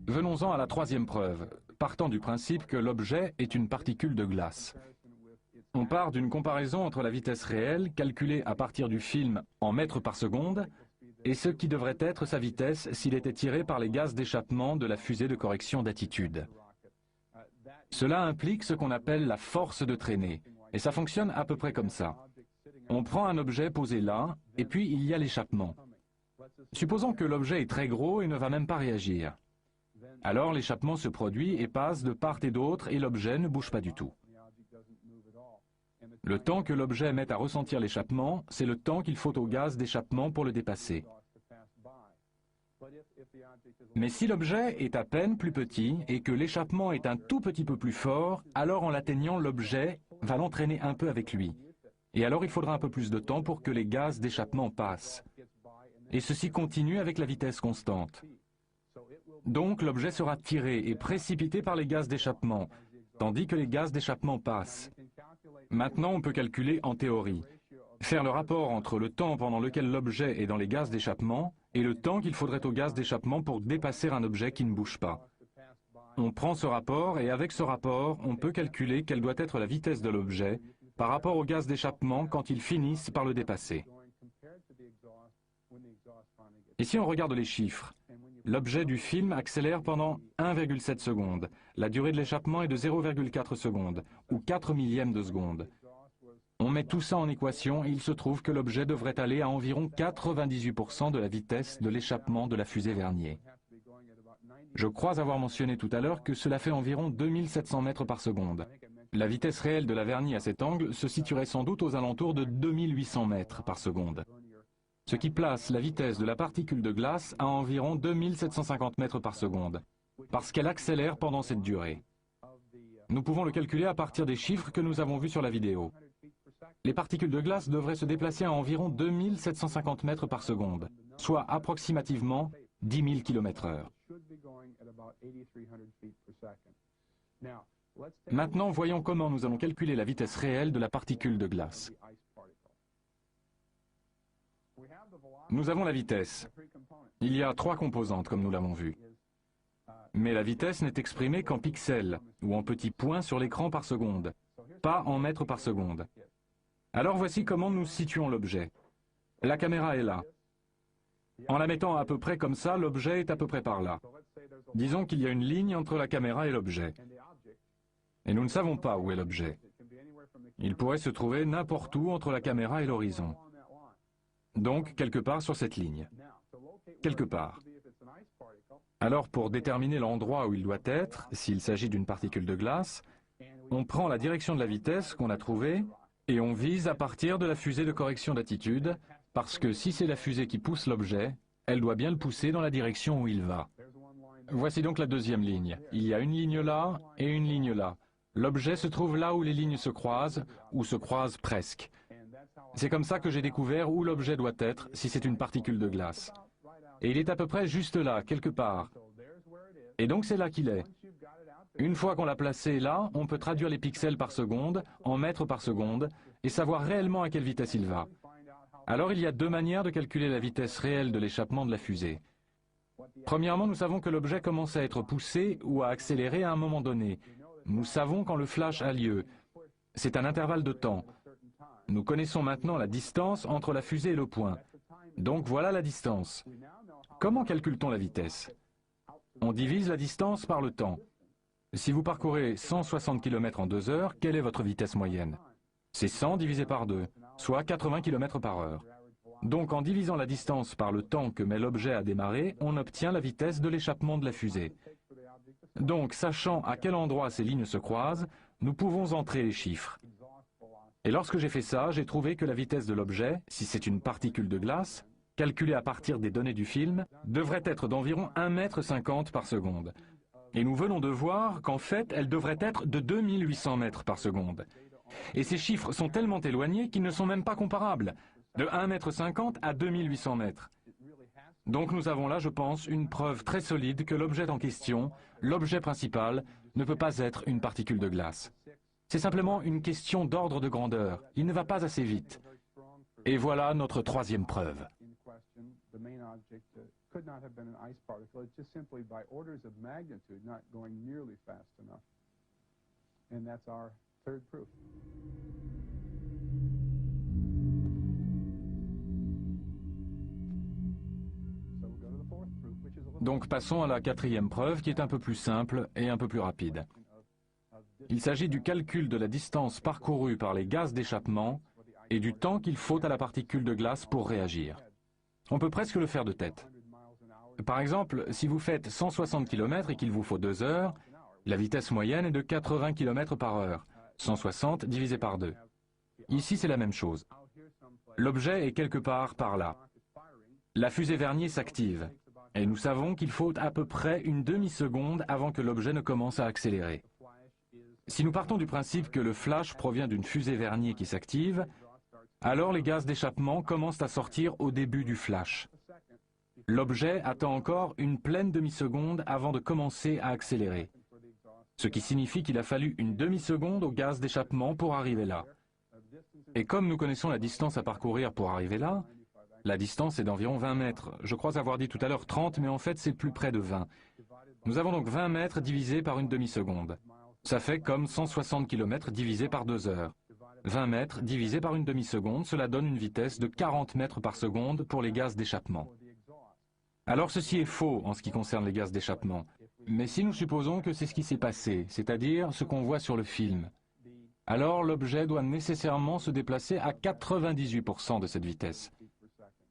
F: Venons-en à la troisième preuve, partant du principe que l'objet est une particule de glace. On part d'une comparaison entre la vitesse réelle, calculée à partir du film en mètres par seconde, et ce qui devrait être sa vitesse s'il était tiré par les gaz d'échappement de la fusée de correction d'attitude. Cela implique ce qu'on appelle la force de traînée, et ça fonctionne à peu près comme ça. On prend un objet posé là, et puis il y a l'échappement. Supposons que l'objet est très gros et ne va même pas réagir. Alors l'échappement se produit et passe de part et d'autre et l'objet ne bouge pas du tout. Le temps que l'objet met à ressentir l'échappement, c'est le temps qu'il faut au gaz d'échappement pour le dépasser. Mais si l'objet est à peine plus petit et que l'échappement est un tout petit peu plus fort, alors en l'atteignant, l'objet va l'entraîner un peu avec lui. Et alors il faudra un peu plus de temps pour que les gaz d'échappement passent. Et ceci continue avec la vitesse constante. Donc l'objet sera tiré et précipité par les gaz d'échappement, tandis que les gaz d'échappement passent. Maintenant, on peut calculer en théorie, faire le rapport entre le temps pendant lequel l'objet est dans les gaz d'échappement et le temps qu'il faudrait au gaz d'échappement pour dépasser un objet qui ne bouge pas. On prend ce rapport et avec ce rapport, on peut calculer quelle doit être la vitesse de l'objet par rapport au gaz d'échappement quand ils finissent par le dépasser. Et si on regarde les chiffres, l'objet du film accélère pendant 1,7 secondes. La durée de l'échappement est de 0,4 secondes, ou 4 millièmes de seconde. On met tout ça en équation et il se trouve que l'objet devrait aller à environ 98% de la vitesse de l'échappement de la fusée Vernier. Je crois avoir mentionné tout à l'heure que cela fait environ 2700 mètres par seconde. La vitesse réelle de la vernie à cet angle se situerait sans doute aux alentours de 2800 mètres par seconde, ce qui place la vitesse de la particule de glace à environ 2750 mètres par seconde, parce qu'elle accélère pendant cette durée. Nous pouvons le calculer à partir des chiffres que nous avons vus sur la vidéo. Les particules de glace devraient se déplacer à environ 2750 mètres par seconde, soit approximativement 10 000 km/h. Maintenant, voyons comment nous allons calculer la vitesse réelle de la particule de glace. Nous avons la vitesse. Il y a 3 composantes, comme nous l'avons vu. Mais la vitesse n'est exprimée qu'en pixels, ou en petits points sur l'écran par seconde, pas en mètres par seconde. Alors voici comment nous situons l'objet. La caméra est là. En la mettant à peu près comme ça, l'objet est à peu près par là. Disons qu'il y a une ligne entre la caméra et l'objet. Et nous ne savons pas où est l'objet. Il pourrait se trouver n'importe où entre la caméra et l'horizon. Donc, quelque part sur cette ligne. Quelque part. Alors, pour déterminer l'endroit où il doit être, s'il s'agit d'une particule de glace, on prend la direction de la vitesse qu'on a trouvée et on vise à partir de la fusée de correction d'attitude, parce que si c'est la fusée qui pousse l'objet, elle doit bien le pousser dans la direction où il va. Voici donc la deuxième ligne. Il y a une ligne là et une ligne là. L'objet se trouve là où les lignes se croisent, ou se croisent presque. C'est comme ça que j'ai découvert où l'objet doit être si c'est une particule de glace. Et il est à peu près juste là, quelque part. Et donc c'est là qu'il est. Une fois qu'on l'a placé là, on peut traduire les pixels par seconde, en mètres par seconde, et savoir réellement à quelle vitesse il va. Alors il y a 2 manières de calculer la vitesse réelle de l'échappement de la fusée. Premièrement, nous savons que l'objet commence à être poussé ou à accélérer à un moment donné. Nous savons quand le flash a lieu. C'est un intervalle de temps. Nous connaissons maintenant la distance entre la fusée et le point. Donc voilà la distance. Comment calcule-t-on la vitesse? On divise la distance par le temps. Si vous parcourez 160 km en 2 heures, quelle est votre vitesse moyenne? C'est 100 divisé par 2, soit 80 km par heure. Donc en divisant la distance par le temps que met l'objet à démarrer, on obtient la vitesse de l'échappement de la fusée. Donc, sachant à quel endroit ces lignes se croisent, nous pouvons entrer les chiffres. Et lorsque j'ai fait ça, j'ai trouvé que la vitesse de l'objet, si c'est une particule de glace, calculée à partir des données du film, devrait être d'environ 1,50 m par seconde. Et nous venons de voir qu'en fait, elle devrait être de 2800 mètres par seconde. Et ces chiffres sont tellement éloignés qu'ils ne sont même pas comparables, de 1,50 m à 2800 mètres. Donc nous avons là, je pense, une preuve très solide que l'objet en question, l'objet principal, ne peut pas être une particule de glace. C'est simplement une question d'ordre de grandeur. Il ne va pas assez vite. Et voilà notre 3e preuve. Donc passons à la 4e preuve qui est un peu plus simple et un peu plus rapide. Il s'agit du calcul de la distance parcourue par les gaz d'échappement et du temps qu'il faut à la particule de glace pour réagir. On peut presque le faire de tête. Par exemple, si vous faites 160 km et qu'il vous faut 2 heures, la vitesse moyenne est de 80 km par heure, 160 divisé par 2. Ici, c'est la même chose. L'objet est quelque part par là. La fusée Vernier s'active. Et nous savons qu'il faut à peu près une demi-seconde avant que l'objet ne commence à accélérer. Si nous partons du principe que le flash provient d'une fusée Vernier qui s'active, alors les gaz d'échappement commencent à sortir au début du flash. L'objet attend encore une pleine demi-seconde avant de commencer à accélérer. Ce qui signifie qu'il a fallu une demi-seconde au gaz d'échappement pour arriver là. Et comme nous connaissons la distance à parcourir pour arriver là, la distance est d'environ 20 mètres. Je crois avoir dit tout à l'heure 30, mais en fait c'est plus près de 20. Nous avons donc 20 mètres divisé par une demi-seconde. Ça fait comme 160 km divisé par 2 heures. 20 mètres divisé par une demi-seconde, cela donne une vitesse de 40 mètres par seconde pour les gaz d'échappement. Alors ceci est faux en ce qui concerne les gaz d'échappement. Mais si nous supposons que c'est ce qui s'est passé, c'est-à-dire ce qu'on voit sur le film, alors l'objet doit nécessairement se déplacer à 98% de cette vitesse.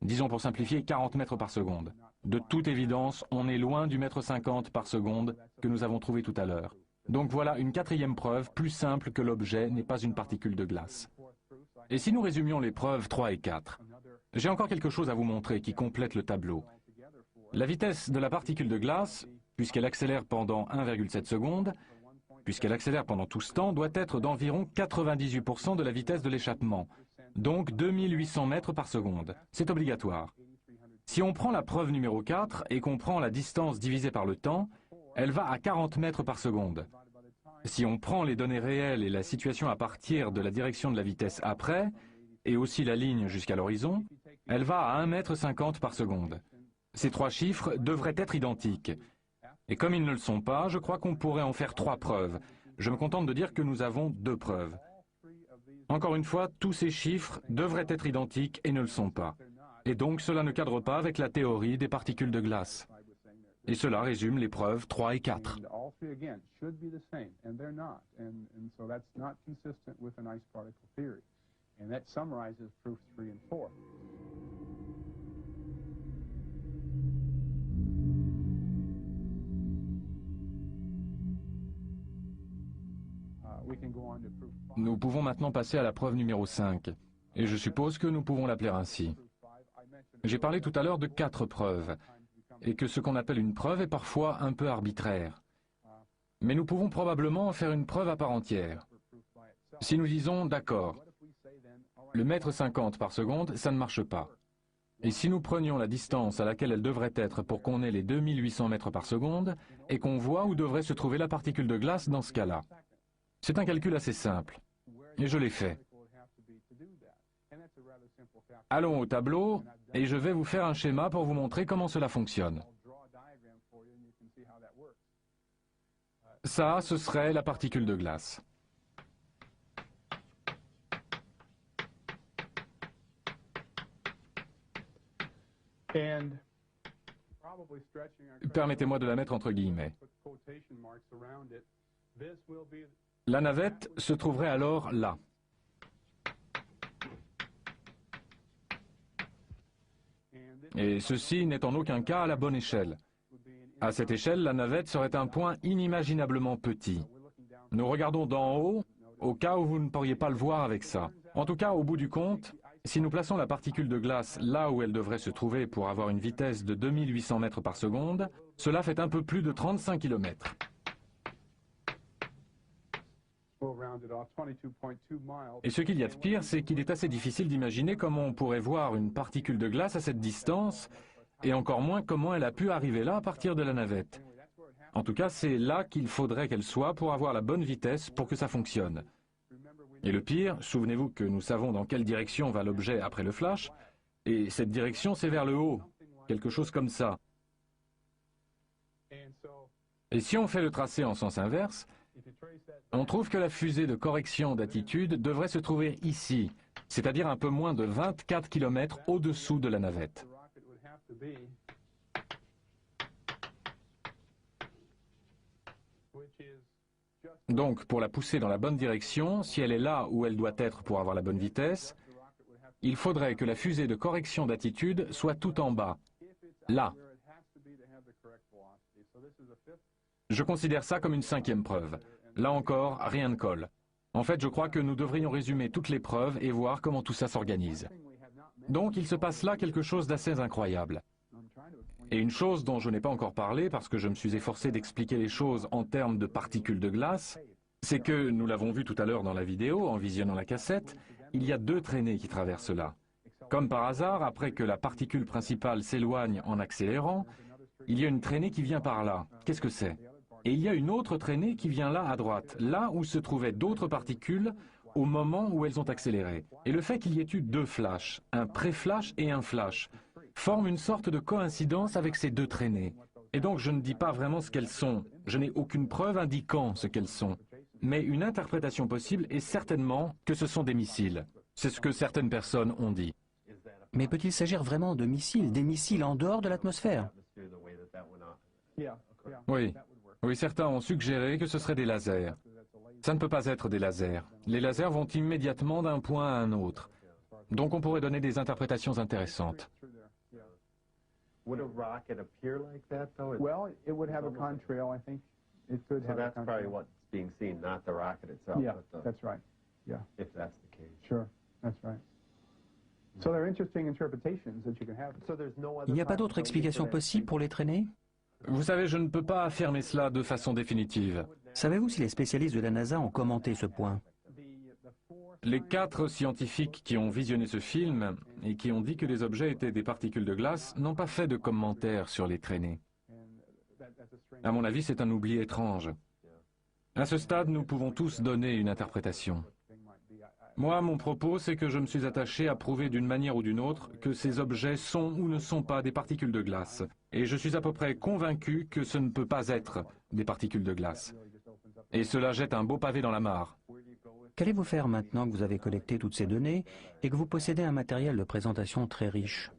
F: Disons pour simplifier 40 mètres par seconde. De toute évidence, on est loin du mètre 50 par seconde que nous avons trouvé tout à l'heure. Donc voilà une quatrième preuve, plus simple que l'objet n'est pas une particule de glace. Et si nous résumions les preuves 3 et 4, j'ai encore quelque chose à vous montrer qui complète le tableau. La vitesse de la particule de glace, puisqu'elle accélère pendant 1,7 secondes, puisqu'elle accélère pendant tout ce temps, doit être d'environ 98% de la vitesse de l'échappement, donc 2800 mètres par seconde. C'est obligatoire. Si on prend la preuve numéro 4 et qu'on prend la distance divisée par le temps, elle va à 40 mètres par seconde. Si on prend les données réelles et la situation à partir de la direction de la vitesse après, et aussi la ligne jusqu'à l'horizon, elle va à 1,50 m par seconde. Ces trois chiffres devraient être identiques. Et comme ils ne le sont pas, je crois qu'on pourrait en faire 3 preuves. Je me contente de dire que nous avons 2 preuves. Encore une fois, tous ces chiffres devraient être identiques et ne le sont pas. Et donc cela ne cadre pas avec la théorie des particules de glace. Et cela résume les preuves 3 et 4. Nous pouvons maintenant passer à la preuve numéro 5, et je suppose que nous pouvons l'appeler ainsi. J'ai parlé tout à l'heure de 4 preuves, et que ce qu'on appelle une preuve est parfois un peu arbitraire. Mais nous pouvons probablement en faire une preuve à part entière. Si nous disons, d'accord, le mètre 50 par seconde, ça ne marche pas. Et si nous prenions la distance à laquelle elle devrait être pour qu'on ait les 2800 mètres par seconde, et qu'on voit où devrait se trouver la particule de glace dans ce cas-là. C'est un calcul assez simple, et je l'ai fait. Allons au tableau, et je vais vous faire un schéma pour vous montrer comment cela fonctionne. Ça, ce serait la particule de glace. Permettez-moi de la mettre entre guillemets. La navette se trouverait alors là. Et ceci n'est en aucun cas à la bonne échelle. À cette échelle, la navette serait un point inimaginablement petit. Nous regardons d'en haut, au cas où vous ne pourriez pas le voir avec ça. En tout cas, au bout du compte, si nous plaçons la particule de glace là où elle devrait se trouver pour avoir une vitesse de 2800 mètres par seconde, cela fait un peu plus de 35 km. Et ce qu'il y a de pire, c'est qu'il est assez difficile d'imaginer comment on pourrait voir une particule de glace à cette distance, et encore moins comment elle a pu arriver là à partir de la navette. En tout cas, c'est là qu'il faudrait qu'elle soit pour avoir la bonne vitesse pour que ça fonctionne. Et le pire, souvenez-vous que nous savons dans quelle direction va l'objet après le flash, et cette direction c'est vers le haut, quelque chose comme ça. Et si on fait le tracé en sens inverse, on trouve que la fusée de correction d'attitude devrait se trouver ici, c'est-à-dire un peu moins de 24 km au-dessous de la navette. Donc, pour la pousser dans la bonne direction, si elle est là où elle doit être pour avoir la bonne vitesse, il faudrait que la fusée de correction d'attitude soit tout en bas, là. Je considère ça comme une 5e preuve. Là encore, rien ne colle. En fait, je crois que nous devrions résumer toutes les preuves et voir comment tout ça s'organise. Donc, il se passe là quelque chose d'assez incroyable. Et une chose dont je n'ai pas encore parlé, parce que je me suis efforcé d'expliquer les choses en termes de particules de glace, c'est que, nous l'avons vu tout à l'heure dans la vidéo, en visionnant la cassette, il y a 2 traînées qui traversent là. Comme par hasard, après que la particule principale s'éloigne en accélérant, il y a une traînée qui vient par là. Qu'est-ce que c'est ? Et il y a une autre traînée qui vient là à droite, là où se trouvaient d'autres particules au moment où elles ont accéléré. Et le fait qu'il y ait eu 2 flashs, un pré-flash et un flash, forme une sorte de coïncidence avec ces 2 traînées. Et donc je ne dis pas vraiment ce qu'elles sont, je n'ai aucune preuve indiquant ce qu'elles sont. Mais une interprétation possible est certainement que ce sont des missiles. C'est ce que certaines personnes ont dit.
G: Mais peut-il s'agir vraiment de missiles, des missiles en dehors de l'atmosphère?
F: Oui. Oui, certains ont suggéré que ce seraient des lasers. Ça ne peut pas être des lasers. Les lasers vont immédiatement d'un point à un autre. Donc on pourrait donner des interprétations intéressantes.
I: Would a rocket appear like that, though?
J: Well, it would have a contrail, I think. It could
I: So
J: have a
I: that's
J: contrail.
I: probably what's being seen, not the rocket itself.
J: Yeah,
I: but
J: that's right. Yeah,
I: if that's the case.
J: sure, that's right. So there are interesting interpretations that you can have.
I: So there's no other
G: Il n'y a pas d'autre explication possible pour les traînées?
F: Vous savez, je ne peux pas affirmer cela de façon définitive.
G: Savez-vous si les spécialistes de la NASA ont commenté ce point?
F: Les 4 scientifiques qui ont visionné ce film et qui ont dit que les objets étaient des particules de glace n'ont pas fait de commentaires sur les traînées. À mon avis, c'est un oubli étrange. À ce stade, nous pouvons tous donner une interprétation. Moi, mon propos, c'est que je me suis attaché à prouver d'une manière ou d'une autre que ces objets sont ou ne sont pas des particules de glace. Et je suis à peu près convaincu que ce ne peut pas être des particules de glace. Et cela jette un beau pavé dans la mare.
G: Qu'allez-vous faire maintenant que vous avez collecté toutes ces données et que vous possédez un matériel de présentation très riche?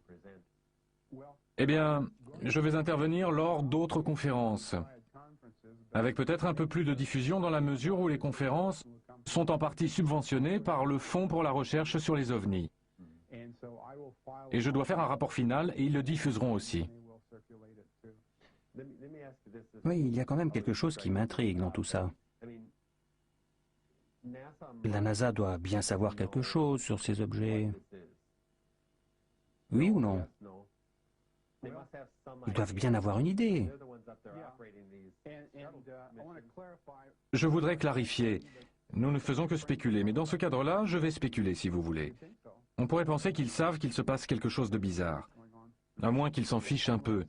F: Eh bien, je vais intervenir lors d'autres conférences, avec peut-être un peu plus de diffusion dans la mesure où les conférences sont en partie subventionnées par le Fonds pour la recherche sur les ovnis. Et je dois faire un rapport final et ils le diffuseront aussi.
G: Oui, il y a quand même quelque chose qui m'intrigue dans tout ça. La NASA doit bien savoir quelque chose sur ces objets. Oui ou non? Ils doivent bien avoir une idée.
F: Je voudrais clarifier. Nous ne faisons que spéculer, mais dans ce cadre-là, je vais spéculer si vous voulez. On pourrait penser qu'ils savent qu'il se passe quelque chose de bizarre. À moins qu'ils s'en fichent un peu.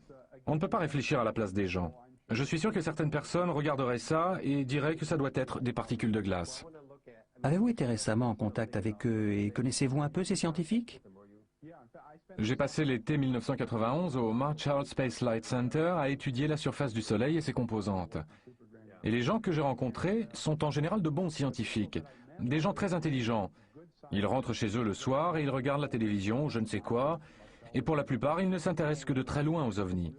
F: On ne peut pas réfléchir à la place des gens. Je suis sûr que certaines personnes regarderaient ça et diraient que ça doit être des particules de glace.
G: Avez-vous été récemment en contact avec eux et connaissez-vous un peu ces scientifiques?
F: J'ai passé l'été 1991 au Marshall Space Flight Center à étudier la surface du Soleil et ses composantes. Et les gens que j'ai rencontrés sont en général de bons scientifiques, des gens très intelligents. Ils rentrent chez eux le soir et ils regardent la télévision, je ne sais quoi, et pour la plupart, ils ne s'intéressent que de très loin aux ovnis.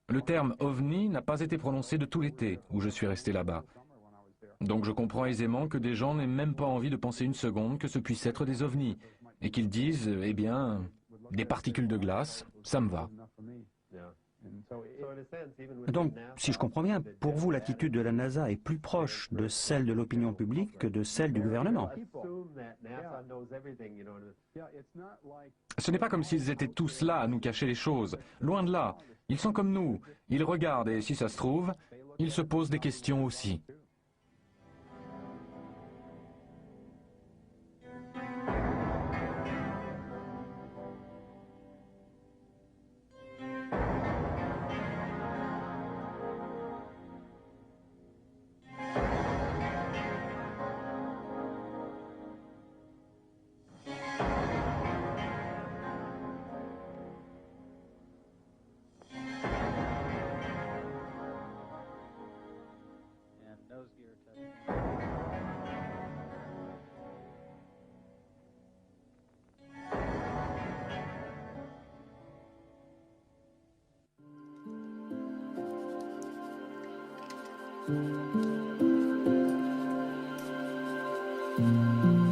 F: Le terme ovni n'a pas été prononcé de tout l'été où je suis resté là-bas. Donc je comprends aisément que des gens n'aient même pas envie de penser une seconde que ce puisse être des ovnis, et qu'ils disent, eh bien, des particules de glace, ça me va.
G: Donc, si je comprends bien, pour vous, l'attitude de la NASA est plus proche de celle de l'opinion publique que de celle du gouvernement.
F: Ce n'est pas comme s'ils étaient tous là à nous cacher les choses. Loin de là. Ils sont comme nous. Ils regardent et si ça se trouve, ils se posent des questions aussi.
K: Thank you.